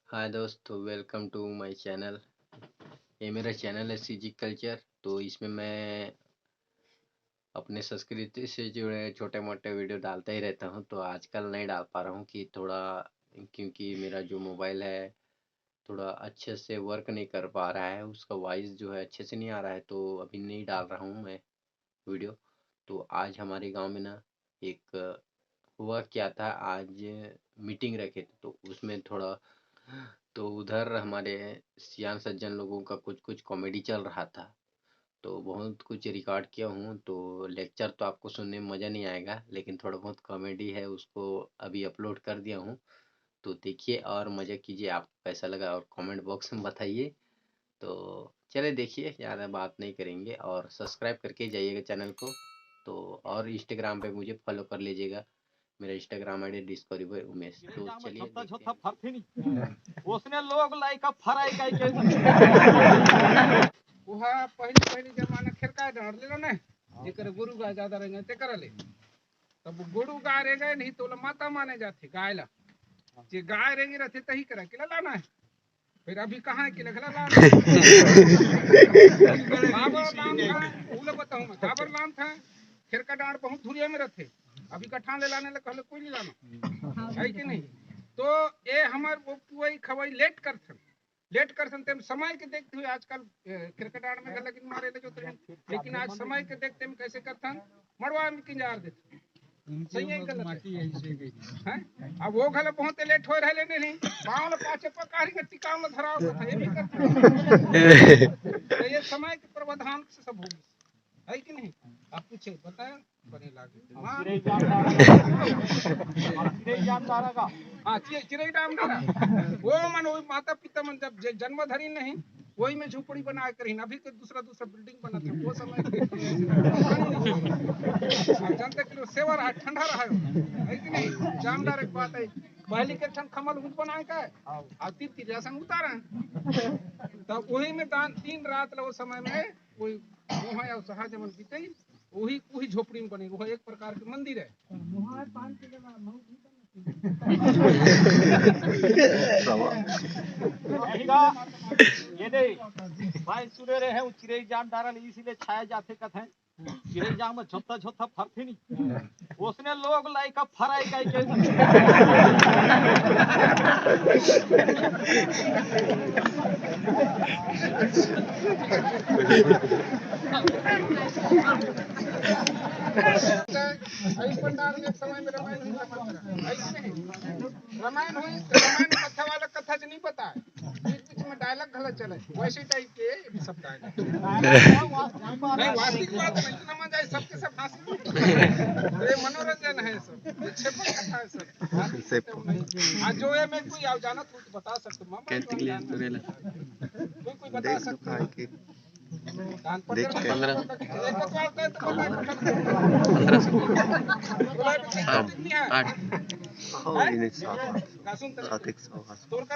हाय दोस्तों, welcome to my channel. ये मेरा चैनल है सीजी कल्चर। तो इसमें मैं अपने संस्कृति से जुड़े छोटे मोटे वीडियो डालता ही रहता हूँ। तो आजकल नहीं डाल पा रहा हूँ कि थोड़ा, क्योंकि मेरा जो मोबाइल है थोड़ा अच्छे से वर्क नहीं कर पा रहा है, उसका वॉइस जो है अच्छे से नहीं आ रहा है, तो अभी नहीं डाल रहा हूँ मैं वीडियो। तो आज हमारे गांव में ना एक हुआ क्या था, आज मीटिंग रखे थे तो उसमें थोड़ा, तो उधर हमारे सियान सज्जन लोगों का कुछ कुछ कॉमेडी चल रहा था। तो बहुत कुछ रिकॉर्ड किया हूँ। तो लेक्चर तो आपको सुनने में मज़ा नहीं आएगा, लेकिन थोड़ा बहुत कॉमेडी है, उसको अभी अपलोड कर दिया हूँ। तो देखिए और मज़ा कीजिए, आपको कैसा लगा और कमेंट बॉक्स में बताइए। तो चलिए देखिए, ज़्यादा बात नहीं करेंगे और सब्सक्राइब करके जाइएगा चैनल को। तो और इंस्टाग्राम पे मुझे फॉलो कर लीजिएगा, मेरा Instagram ID discovery boy Umesh. तो चलिए देखते हैं। उसने लोग लाइक फराई काई के उहा पहली पहली जमाना खेरका डर ले ने जेकर गुरु गाय ज्यादा रहे ते करले तब गुरु गाय रह गए नहीं तो माता माने जाते गाय ला जे गाय रहेंगे रहते तही करा के लाना है। फिर अभी कहाँ के लगला लाना बाबर नाम था उले बताऊं मैं बाबर नाम था खेरका डांड बहुत धुरिया में रहते। अभी कठान ले लाने ले कहले कोई नहीं लाना है कि नहीं। तो ये हमार वो कोई खवाई लेट कर सकते हम समय के देखते हुए आजकल क्रिकेट आड़ में लेकिन मारे ले जो लेकिन आज समय के देखते हम कैसे करता मरवा में किंजार देते सही है गलत है। अब वो घले बहुत लेट हो रहे नहीं पाँव ले पाछे पकारी के टिकाव में धराव था ये भी करते तो ये समय के प्रावधान से सब हो है कि नहीं। आप पूछे बताया बने लागे चिरई जामदारा का हाँ चिरई जामदारा वो मन वो माता पिता मन जब जन्म धरी नहीं वही में झोपड़ी बना कर अभी तो दूसरा दूसरा बिल्डिंग बना था वो समय जनता के सेवा रहा ठंडा रहा है कि नहीं। जामदार एक बात है पहली के ठंड खमल ऊंच बनाए का और तीन तीन जैसा उतारा तब वही में दिन रात वो समय में वही वहाँ या सहा जमन बीते वही वही झोपड़ी में बने वो एक प्रकार के मंदिर है। ये दे भाई सुने रहे हैं चिरई जाम डारल इसीलिए छाया जाते कथे चिरई जाम में छोटा छोटा फरथे नहीं उसने लोग लाइक फराई काई के समय में रामायण हुई रामायण कथा वाला कथा नहीं पता है बीच में डायलॉग गलत चले वैसे टाइप के भी सब डायलॉग नहीं वास्तविक बात नहीं इतना मजा है सबके सब हंसी ये मनोरंजन है सब छेपक कथा है सब आज जो है मैं कोई आप जाना तो बता सकते मैं कोई बता सकता है देख 15 8 7 100